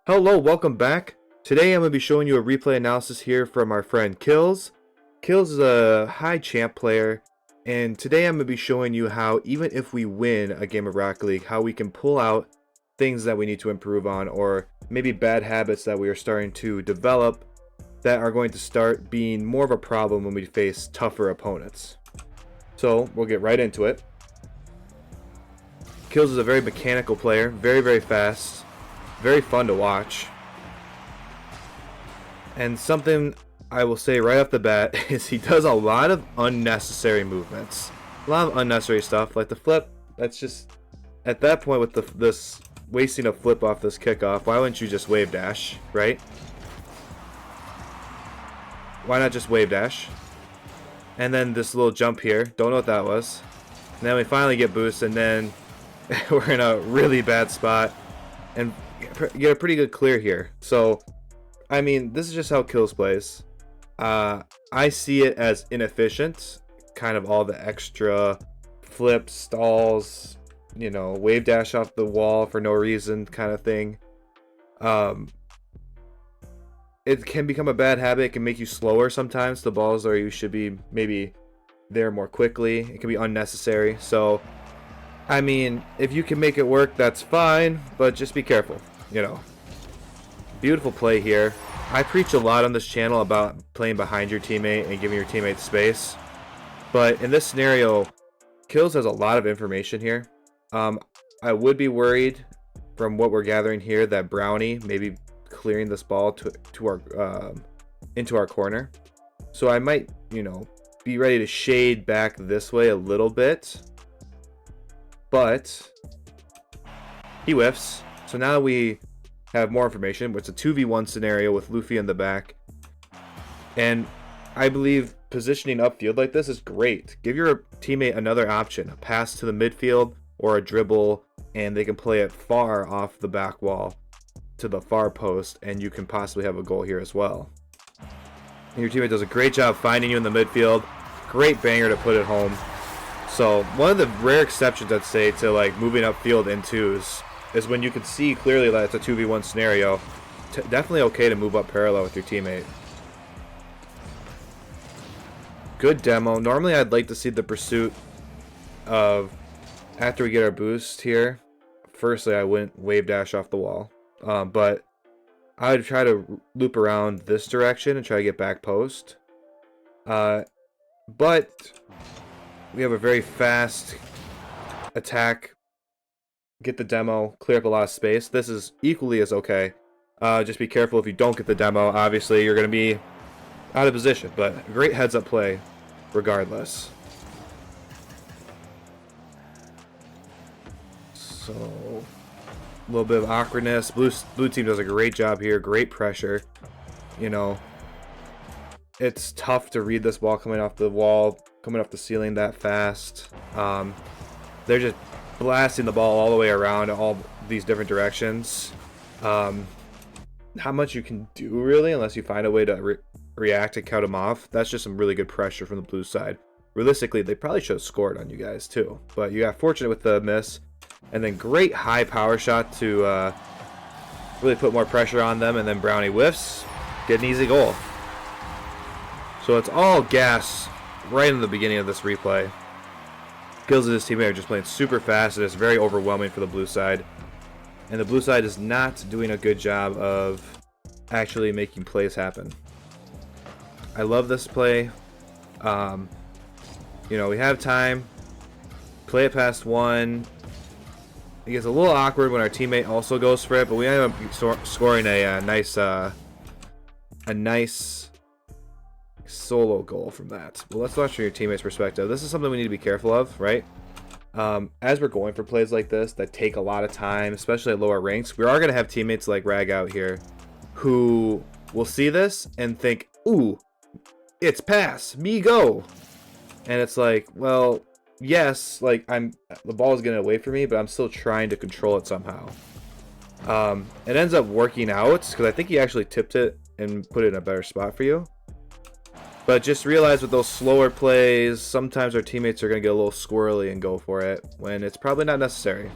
Hello, welcome back. Today I'm going to be showing you a replay analysis here from our friend Kills. Kills is a high champ player, and today I'm going to be showing you how even if we win a game of Rocket League, how we can pull out things that we need to improve on, or maybe bad habits that we are starting to develop that are going to start being more of a problem when we face tougher opponents. So we'll get right into it. Kills is a very mechanical player, very fast. Very fun to watch. And something I will say right off the bat is he does a lot of unnecessary movements. A lot of unnecessary stuff, like the flip. That's just, at that point with this wasting a flip off this kickoff, why wouldn't you just wave dash, right? Why not just wave dash? And then this little jump here, don't know what that was. And then we finally get boost, and then we're in a really bad spot. And get a pretty good clear here. So, I mean, this is just how Kills plays. I see it as inefficient. Kind of all the extra flips, stalls, you know, wave dash off the wall for no reason kind of thing. It can become a bad habit. It can make you slower sometimes. The balls are you should be maybe there more quickly. It can be unnecessary. So, I mean, if you can make it work, that's fine, but just be careful, you know. Beautiful play here. I preach a lot on this channel about playing behind your teammate and giving your teammate space. But in this scenario, Kills has a lot of information here. I would be worried from what we're gathering here that Brownie may be clearing this ball to our into our corner. So I might, you know, be ready to shade back this way a little bit. But he whiffs. So now we have more information. It's a 2v1 scenario with Luffy in the back. And I believe positioning upfield like this is great. Give your teammate another option. A pass to the midfield or a dribble. And they can play it far off the back wall to the far post. And you can possibly have a goal here as well. And your teammate does a great job finding you in the midfield. Great banger to put it home. So one of the rare exceptions, I'd say, to like moving upfield in twos is when you can see clearly that it's a 2v1 scenario. Definitely okay to move up parallel with your teammate. Good demo. Normally I'd like to see the pursuit of, after we get our boost here, firstly I wouldn't wave dash off the wall. But I would try to loop around this direction and try to get back post. But we have a very fast attack. Get the demo, clear up a lot of space. This is equally as okay. Just be careful if you don't get the demo. Obviously, you're going to be out of position, but great heads-up play regardless. So, a little bit of awkwardness. Blue team does a great job here. Great pressure. You know, it's tough to read this ball coming off the wall, coming off the ceiling that fast. They're just blasting the ball all the way around all these different directions. Not much you can do really unless you find a way to react and cut them off. That's just some really good pressure from the blue side. Realistically, they probably should have scored on you guys too, but you got fortunate with the miss. And then great high power shot to really put more pressure on them, and then Brownie whiffs, get an easy goal. So it's all gas right in the beginning of this replay. Kills and his teammate are just playing super fast, and it's very overwhelming for the blue side. And the blue side is not doing a good job of actually making plays happen. I love this play. You know, we have time. Play it past one. It gets a little awkward when our teammate also goes for it, but we end up scoring a nice solo goal from that. Well, let's watch from your teammate's perspective. This is something we need to be careful of, right? As we're going for plays like this that take a lot of time, especially at lower ranks, we are going to have teammates like Rag out here who will see this and think, ooh, it's pass, me go. And it's like, well, yes, like the ball is getting away from me, but I'm still trying to control it somehow. It ends up working out because I think he actually tipped it and put it in a better spot for you. But just realize with those slower plays, sometimes our teammates are going to get a little squirrely and go for it when it's probably not necessary.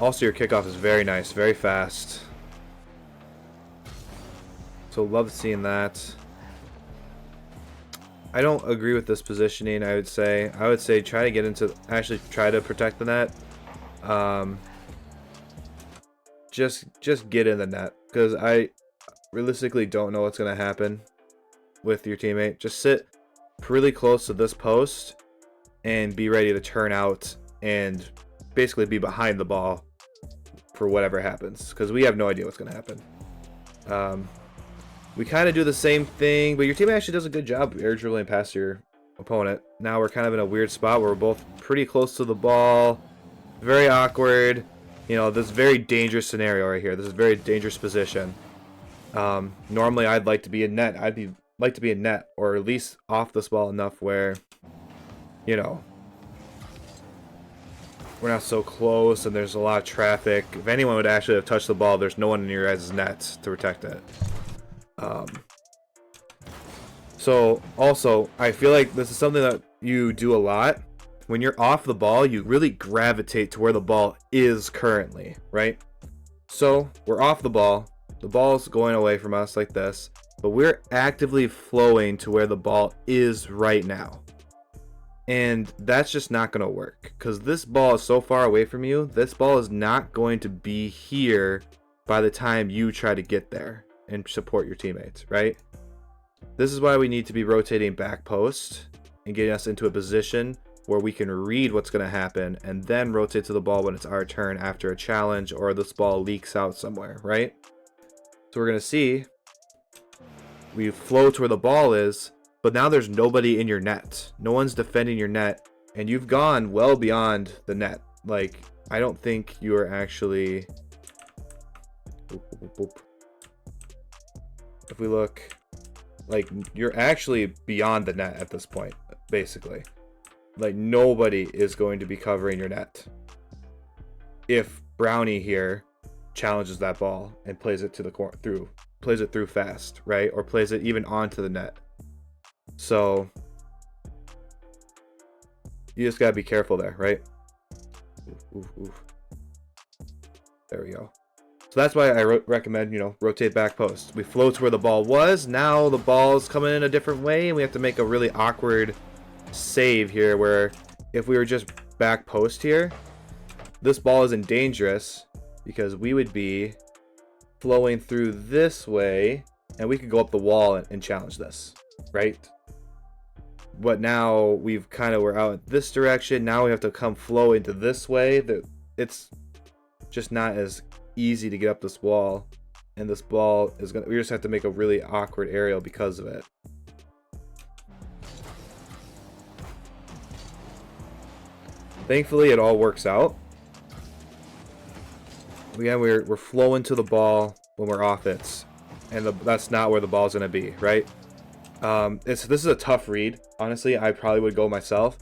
Also, your kickoff is very nice, very fast. So love seeing that. I don't agree with this positioning. I would say try to get into, actually try to protect the net. Just get in the net, because I realistically don't know what's gonna happen with your teammate. Just sit really close to this post and be ready to turn out and basically be behind the ball for whatever happens, because we have no idea what's gonna happen. We kind of do the same thing, but your team actually does a good job air dribbling past your opponent. Now we're kind of in a weird spot where we're both pretty close to the ball. Very awkward. You know, this is a very dangerous scenario right here. This is a very dangerous position. Normally I'd like to be in net. Like to be in net, or at least off this ball enough where, you know, we're not so close and there's a lot of traffic. If anyone would actually have touched the ball, there's no one in your guys' net to protect it. So also, I feel like this is something that you do a lot. When you're off the ball, you really gravitate to where the ball is currently, right? So we're off the ball's going away from us like this, but we're actively flowing to where the ball is right now. And that's just not going to work, because this ball is so far away from you. This ball is not going to be here by the time you try to get there and support your teammates, right? This is why we need to be rotating back post and getting us into a position where we can read what's going to happen and then rotate to the ball when it's our turn after a challenge or this ball leaks out somewhere, right? So we're going to see we flow to where the ball is, but now there's nobody in your net. No one's defending your net, and you've gone well beyond the net. Like, I don't think you are actually... If we look, like, you're actually beyond the net at this point, basically. Like, nobody is going to be covering your net if Brownie here challenges that ball and plays it to the corner, plays it through fast, right? Or plays it even onto the net. So you just gotta be careful there, right? Oof. There we go. So that's why I recommend, you know, rotate back post. We flow to where the ball was. Now the ball's coming in a different way, and we have to make a really awkward save here, where if we were just back post here, this ball isn't dangerous because we would be flowing through this way, and we could go up the wall and challenge this, right? But now we're out this direction. Now we have to come flow into this way. That it's just not as easy to get up this wall, and this ball is we just have to make a really awkward aerial because of it. Thankfully it all works out. Again, we're flowing to the ball when we're off it, and that's not where the ball's going to be, right? This is a tough read. Honestly, I probably would go myself,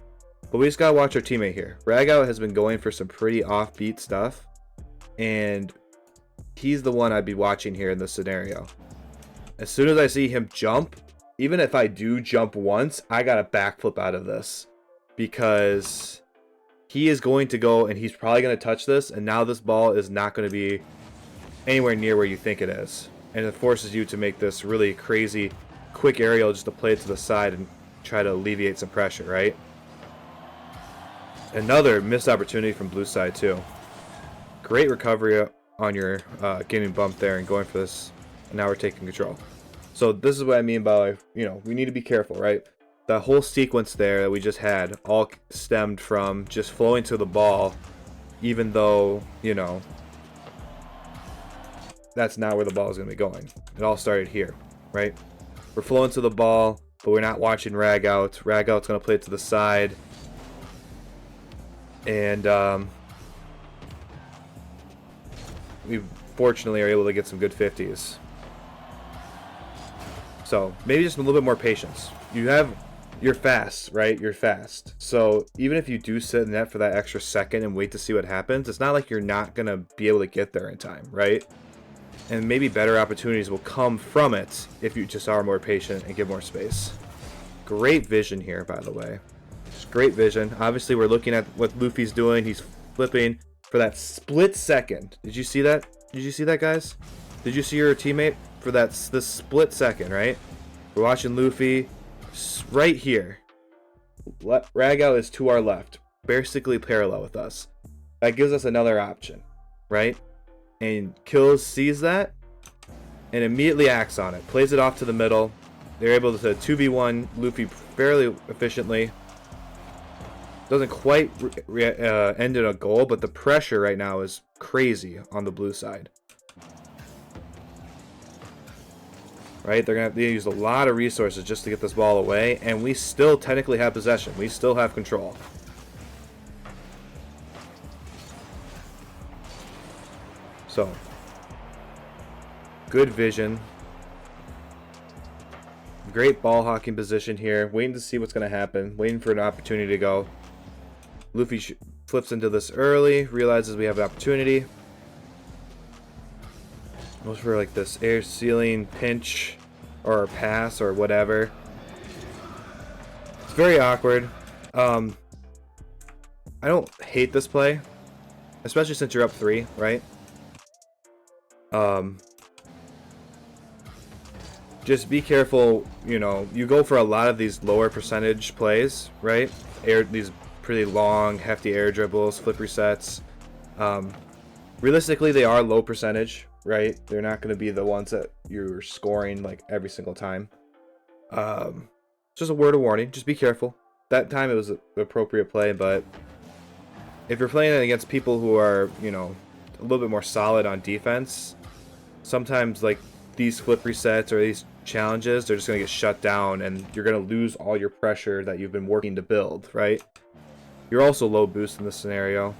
but we just gotta watch our teammate here. Ragout has been going for some pretty offbeat stuff, and he's the one I'd be watching here in this scenario. As soon as I see him jump, even if I do jump once, I gotta backflip out of this, because he is going to go and he's probably going to touch this, and now this ball is not going to be anywhere near where you think it is, and it forces you to make this really crazy quick aerial just to play it to the side and try to alleviate some pressure, right? Another missed opportunity from blue side too. Great recovery on your getting bumped there and going for this, and now we're taking control. So this is what I mean by, you know, we need to be careful, right? The whole sequence there that we just had all stemmed from just flowing to the ball, even though, you know, that's not where the ball is going to be going. It all started here, right? We're flowing to the ball, but we're not watching Ragout. Ragout's going to play it to the side. And we fortunately are able to get some good 50s. So maybe just a little bit more patience. You're fast, right? You're fast. So even if you do sit in net for that extra second and wait to see what happens, it's not like you're not going to be able to get there in time, right? And maybe better opportunities will come from it if you just are more patient and give more space. Great vision here, by the way. Just great vision. Obviously, we're looking at what Luffy's doing. He's flipping. for that split second. Did you see that? Did you see that, guys? Did you see your teammate for this split second, right? We're watching Luffy right here. Ragout is to our left, basically parallel with us. That gives us another option, right? And Kills sees that and immediately acts on it. Plays it off to the middle. They're able to 2v1 Luffy fairly efficiently. Doesn't quite end in a goal, but the pressure right now is crazy on the blue side. Right? They're going to have to use a lot of resources just to get this ball away, and we still technically have possession. We still have control. So, good vision. Great ball hawking position here. Waiting to see what's going to happen. Waiting for an opportunity to go. Luffy flips into this early. Realizes we have an opportunity. Goes for like this air ceiling pinch or pass or whatever. It's very awkward. I don't hate this play, especially since you're up 3, right? Just be careful, you know, you go for a lot of these lower percentage plays, right? These pretty long, hefty air dribbles, flip resets. Realistically, they are low percentage, right? They're not going to be the ones that you're scoring like every single time. Just a word of warning, just be careful. That time it was an appropriate play, but if you're playing against people who are, you know, a little bit more solid on defense, sometimes like these flip resets or these challenges, they're just going to get shut down and you're going to lose all your pressure that you've been working to build, right? You're also low boost in this scenario.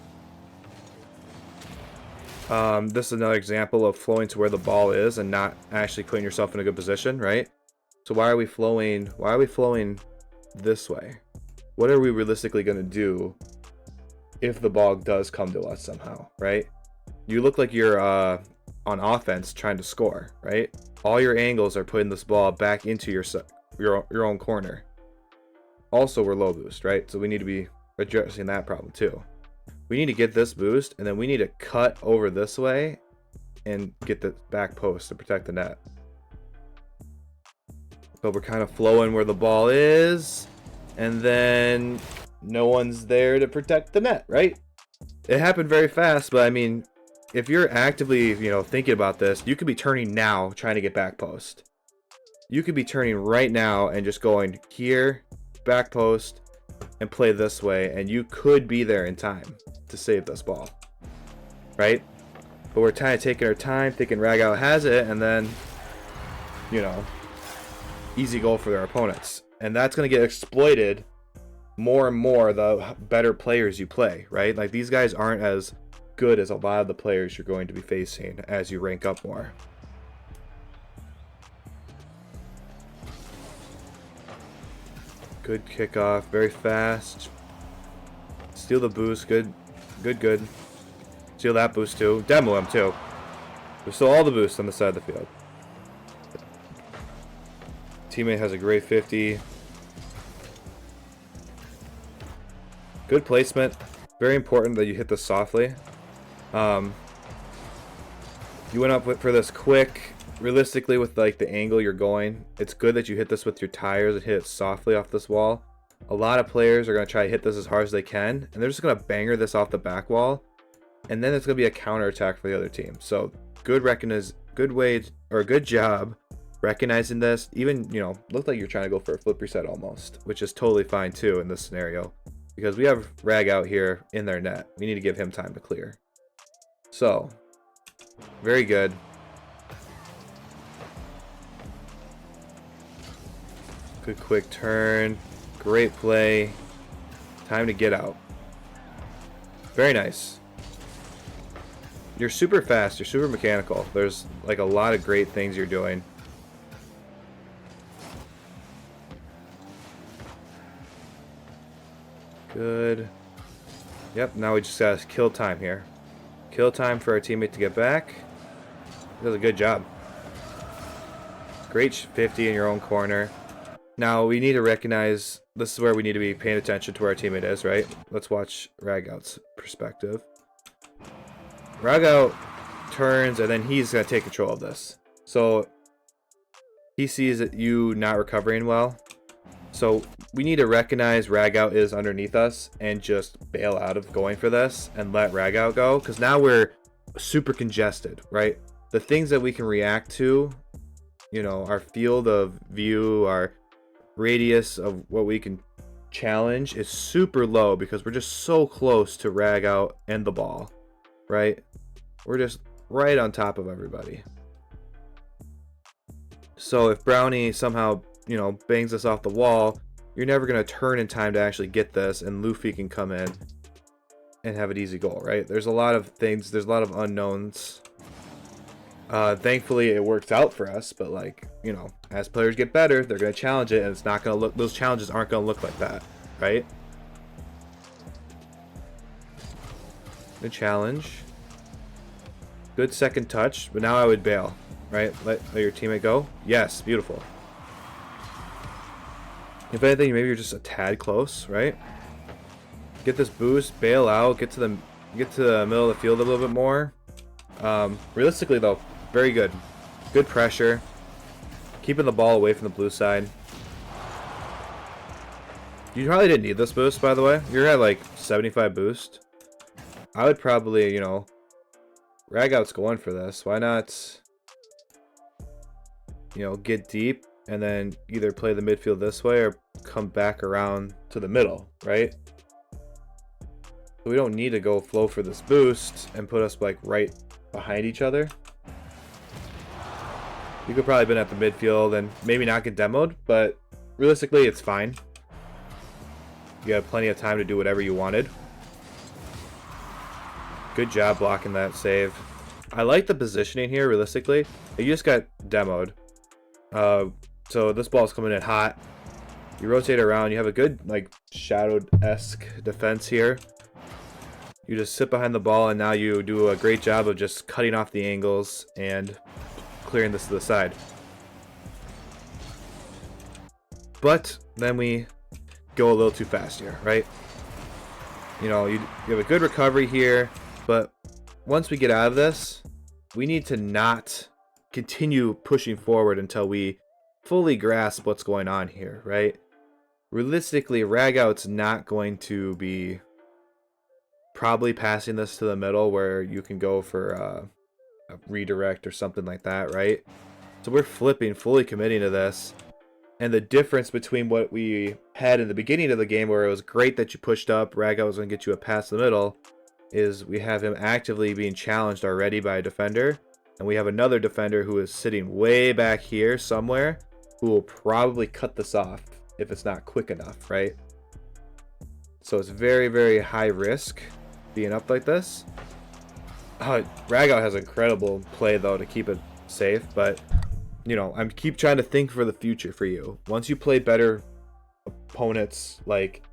This is another example of flowing to where the ball is and not actually putting yourself in a good position, right? So why are we flowing? Why are we flowing this way? What are we realistically going to do if the ball does come to us somehow, right? You look like you're on offense trying to score, right? All your angles are putting this ball back into your own corner. Also, we're low boost, right? So we need to be addressing that problem too. We need to get this boost, and then we need to cut over this way and get the back post to protect the net. But we're kind of flowing where the ball is, and then no one's there to protect the net, right? It happened very fast, but I mean, if you're actively, you know, thinking about this, you could be turning now trying to get back post. You could be turning right now and just going here, back post, and play this way, and you could be there in time to save this ball, right? But we're kind of taking our time, thinking Ragout has it, and then, you know, easy goal for their opponents. And that's going to get exploited more and more the better players you play, right? Like, these guys aren't as good as a lot of the players you're going to be facing as you rank up more. Good kickoff, very fast. Steal the boost, good. Steal that boost too. Demo him too. There's still all the boosts on the side of the field. Teammate has a great 50. Good placement. Very important that you hit this softly. You went up for this quick. Realistically, with like the angle you're going, it's good that you hit this with your tires and hit it softly off this wall. A lot of players are going to try to hit this as hard as they can, and they're just going to banger this off the back wall, and then it's going to be a counter attack for the other team. So good job recognizing this. Even, you know, looked like you're trying to go for a flip reset almost, which is totally fine too in this scenario, because we have Ragout here in their net. We need to give him time to clear. So very good. Good quick turn. Great play. Time to get out. Very nice. You're super fast. You're super mechanical. There's like a lot of great things you're doing. Good. Yep, now we just gotta kill time here. Kill time for our teammate to get back. He does a good job. Great 50 in your own corner. Now we need to recognize, this is where we need to be paying attention to where our teammate is, right? Let's watch Ragout's perspective. Ragout turns, and then he's going to take control of this. So he sees that you not recovering well. So we need to recognize Ragout is underneath us and just bail out of going for this and let Ragout go. Because now we're super congested, right? The things that we can react to, you know, our field of view, our radius of what we can challenge is super low because we're just so close to Ragout and the ball, right? We're just right on top of everybody. So if Brownie somehow, you know, bangs us off the wall, you're never going to turn in time to actually get this, and Luffy can come in and have an easy goal, right? There's a lot of things, there's a lot of unknowns. Thankfully it works out for us, but like, you know, as players get better, they're going to challenge it, and it's not going to look, those challenges aren't going to look like that, right? Good challenge. Good second touch, but now I would bail, right? Let your teammate go. Yes, beautiful. If anything, maybe you're just a tad close, right? Get this boost, bail out, get to the middle of the field a little bit more. Realistically though, very good. Good pressure. Keeping the ball away from the blue side. You probably didn't need this boost, by the way. You're at like 75 boost. I would probably, you know, Ragout's going for this. Why not, you know, get deep and then either play the midfield this way or come back around to the middle, right? We don't need to go flow for this boost and put us like right behind each other. You could probably been at the midfield and maybe not get demoed, but realistically it's fine. You have plenty of time to do whatever you wanted. Good job blocking that save. I like the positioning here, realistically. You just got demoed. So this ball's coming in hot. You rotate around. You have a good, like, Shadowed-esque defense here. You just sit behind the ball, and now you do a great job of just cutting off the angles and clearing this to the side. But then we go a little too fast here, right? You know, you have a good recovery here, but once we get out of this, we need to not continue pushing forward until we fully grasp what's going on here, right? Realistically, Ragout's not going to be probably passing this to the middle where you can go for a redirect or something like that, right? So we're flipping, fully committing to this. And the difference between what we had in the beginning of the game, where it was great that you pushed up, Ragout was going to get you a pass to the middle, is we have him actively being challenged already by a defender. And we have another defender who is sitting way back here somewhere who will probably cut this off if it's not quick enough, right? So it's very, very high risk being up like this. Ragout has incredible play, though, to keep it safe. But, you know, I'm keep trying to think for the future for you. Once you play better opponents, like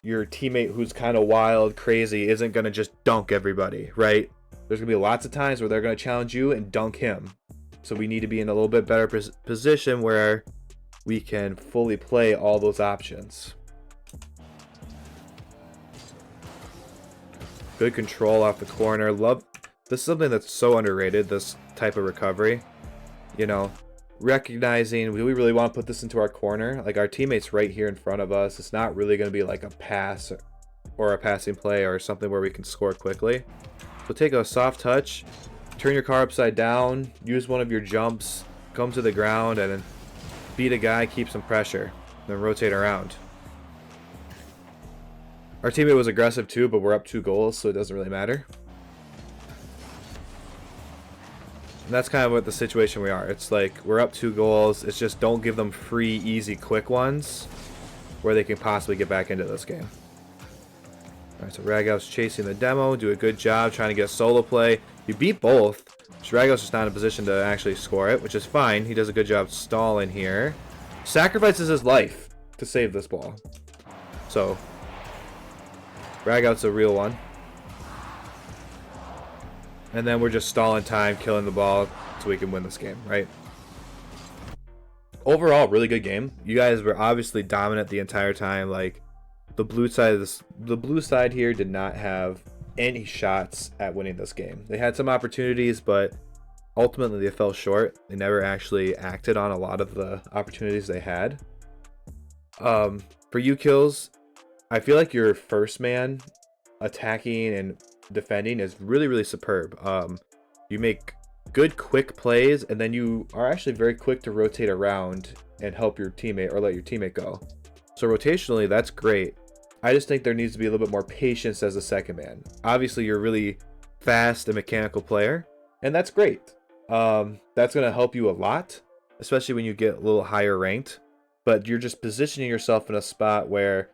your teammate who's kind of wild, crazy, isn't going to just dunk everybody, right? There's going to be lots of times where they're going to challenge you and dunk him. So we need to be in a little bit better position where we can fully play all those options. Good control off the corner. Love this is something that's so underrated, this type of recovery. You know, recognizing, do we really want to put this into our corner? Like, our teammate's right here in front of us. It's not really going to be like a pass or a passing play or something where we can score quickly. So take a soft touch, turn your car upside down, use one of your jumps, come to the ground, and then beat a guy, keep some pressure, then rotate around. Our teammate was aggressive too, but we're up 2 goals, so it doesn't really matter. And that's kind of what the situation we are. It's like, we're up 2 goals. It's just don't give them free, easy, quick ones where they can possibly get back into this game. Alright, so Ragout's chasing the demo. Do a good job trying to get solo play. You beat both. So Ragout's just not in a position to actually score it, which is fine. He does a good job stalling here. Sacrifices his life to save this ball. So Ragout's a real one. And then we're just stalling time, killing the ball so we can win this game, right? Overall, really good game. You guys were obviously dominant the entire time. Like, the blue side here did not have any shots at winning this game. They had some opportunities, but ultimately they fell short. They never actually acted on a lot of the opportunities they had. For you kills, I feel like your first man attacking and defending is really, really superb. You make good quick plays, and then you are actually very quick to rotate around and help your teammate or let your teammate go. So rotationally, that's great. I just think there needs to be a little bit more patience as a second man. Obviously, you're a really fast and mechanical player, and that's great. That's going to help you a lot, especially when you get a little higher ranked. But you're just positioning yourself in a spot where,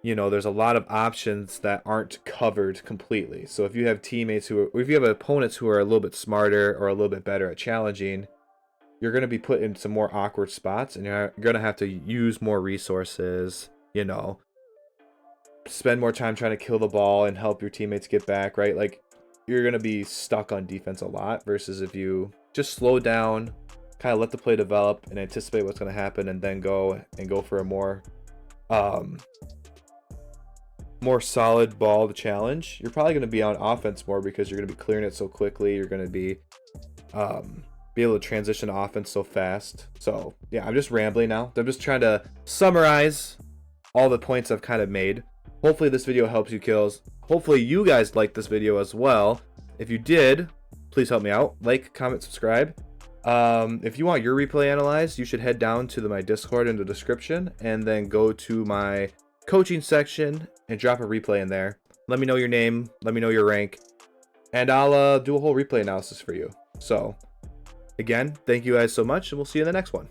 you know, there's a lot of options that aren't covered completely. So if you have teammates if you have opponents who are a little bit smarter or a little bit better at challenging, you're going to be put in some more awkward spots, and you're going to have to use more resources, you know, spend more time trying to kill the ball and help your teammates get back, right? Like, you're going to be stuck on defense a lot versus if you just slow down, kind of let the play develop and anticipate what's going to happen, and then go for a more solid ball to challenge. You're probably going to be on offense more because you're going to be clearing it so quickly. You're going to be able to transition to offense so fast. So yeah, I'm just rambling now. I'm just trying to summarize all the points I've kind of made. Hopefully this video helps you kills. Hopefully you guys liked this video as well. If you did, please help me out. Like, comment, subscribe. If you want your replay analyzed, you should head down to my Discord in the description and then go to my coaching section and drop a replay in there. Let me know your name, let me know your rank, and I'll do a whole replay analysis for you. So again, thank you guys so much, and we'll see you in the next one.